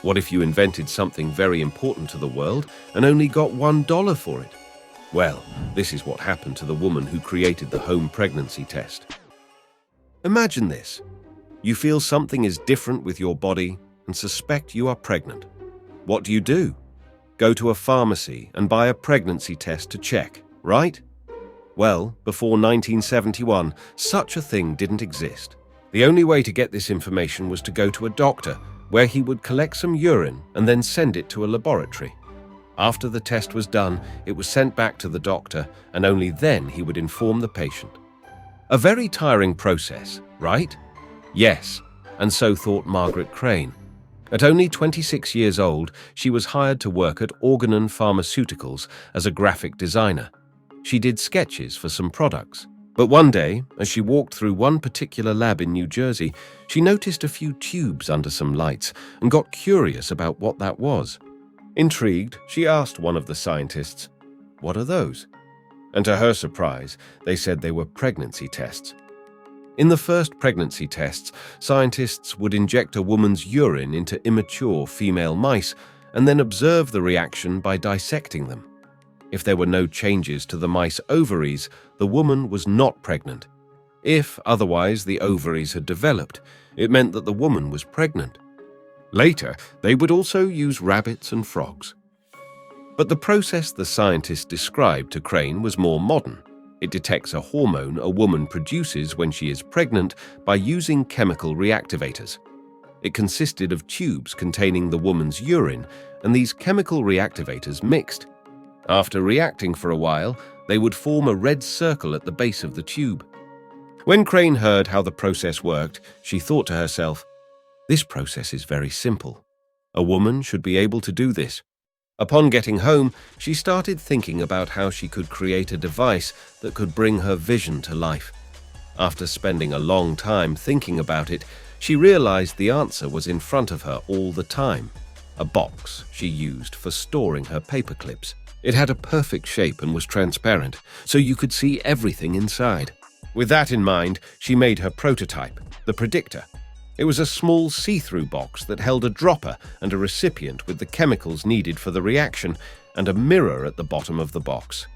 What if you invented something very important to the world and only got $1 for it? Well, this is what happened to the woman who created the home pregnancy test. Imagine this. You feel something is different with your body and suspect you are pregnant. What do? Go to a pharmacy and buy a pregnancy test to check, right? Well, before 1971, such a thing didn't exist. The only way to get this information was to go to a doctor, where he would collect some urine and then send it to a laboratory. After the test was done, it was sent back to the doctor, and only then he would inform the patient. A very tiring process, right? Yes, and so thought Margaret Crane. At only 26 years old, she was hired to work at Organon Pharmaceuticals as a graphic designer. She did sketches for some products. But one day, as she walked through one particular lab in New Jersey, she noticed a few tubes under some lights and got curious about what that was. Intrigued, she asked one of the scientists, "What are those?" And to her surprise, they said they were pregnancy tests. In the first pregnancy tests, scientists would inject a woman's urine into immature female mice and then observe the reaction by dissecting them. If there were no changes to the mice ovaries, the woman was not pregnant. If, otherwise, the ovaries had developed, it meant that the woman was pregnant. Later, they would also use rabbits and frogs. But the process the scientists described to Crane was more modern. It detects a hormone a woman produces when she is pregnant by using chemical reactivators. It consisted of tubes containing the woman's urine, and these chemical reactivators mixed. After reacting for a while, they would form a red circle at the base of the tube. When Crane heard how the process worked, she thought to herself, "This process is very simple. A woman should be able to do this." Upon getting home, she started thinking about how she could create a device that could bring her vision to life. After spending a long time thinking about it, she realized the answer was in front of her all the time. A box she used for storing her paper clips. It had a perfect shape and was transparent, so you could see everything inside. With that in mind, she made her prototype, the predictor. It was a small see-through box that held a dropper and a recipient with the chemicals needed for the reaction, and a mirror at the bottom of the box.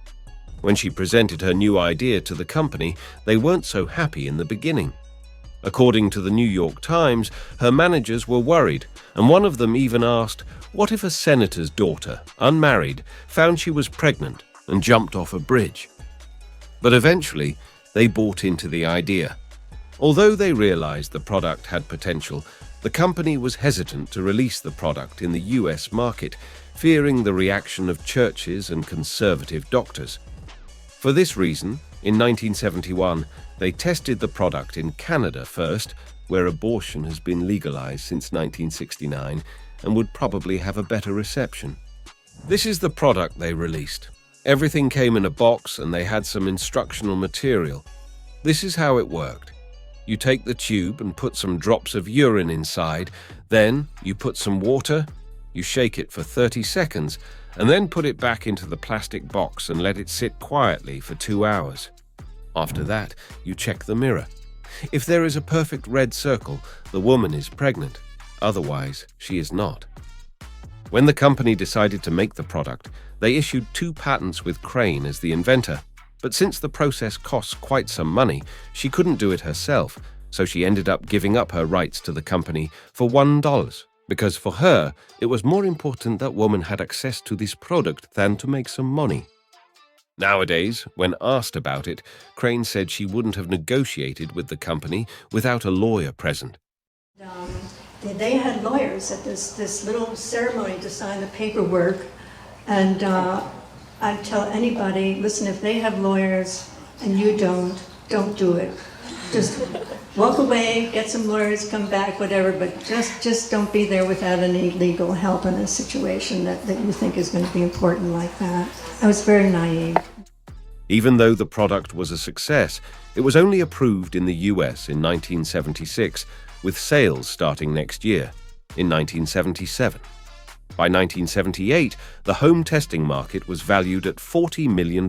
When she presented her new idea to the company, they weren't so happy in the beginning. According to the New York Times, her managers were worried, and one of them even asked, what if a senator's daughter, unmarried, found she was pregnant and jumped off a bridge? But eventually, they bought into the idea. Although they realized the product had potential, the company was hesitant to release the product in the US market, fearing the reaction of churches and conservative doctors. For this reason, in 1971, they tested the product in Canada first, where abortion has been legalized since 1969 and would probably have a better reception. This is the product they released. Everything came in a box and they had some instructional material. This is how it worked. You take the tube and put some drops of urine inside, then you put some water, you shake it for 30 seconds, and then put it back into the plastic box and let it sit quietly for 2 hours. After that, you check the mirror. If there is a perfect red circle, the woman is pregnant. Otherwise, she is not. When the company decided to make the product, they issued 2 patents with Crane as the inventor. But since the process costs quite some money, she couldn't do it herself, so she ended up giving up her rights to the company for $1, because for her, it was more important that women had access to this product than to make some money. Nowadays, when asked about it, Crane said she wouldn't have negotiated with the company without a lawyer present. They had lawyers at this little ceremony to sign the paperwork, and I'd tell anybody, listen, if they have lawyers and you don't do it. Just walk away, get some lawyers, come back, whatever, but just don't be there without any legal help in a situation that you think is going to be important like that. I was very naive. Even though the product was a success, it was only approved in the US in 1976, with sales starting next year, in 1977. By 1978, the home testing market was valued at $40 million.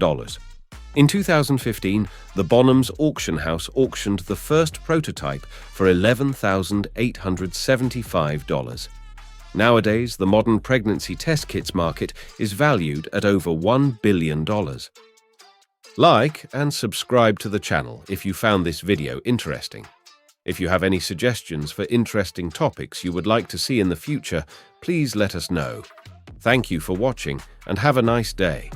In 2015, the Bonhams auction house auctioned the first prototype for $11,875. Nowadays, the modern pregnancy test kits market is valued at over $1 billion. Like and subscribe to the channel if you found this video interesting. If you have any suggestions for interesting topics you would like to see in the future, please let us know. Thank you for watching and have a nice day.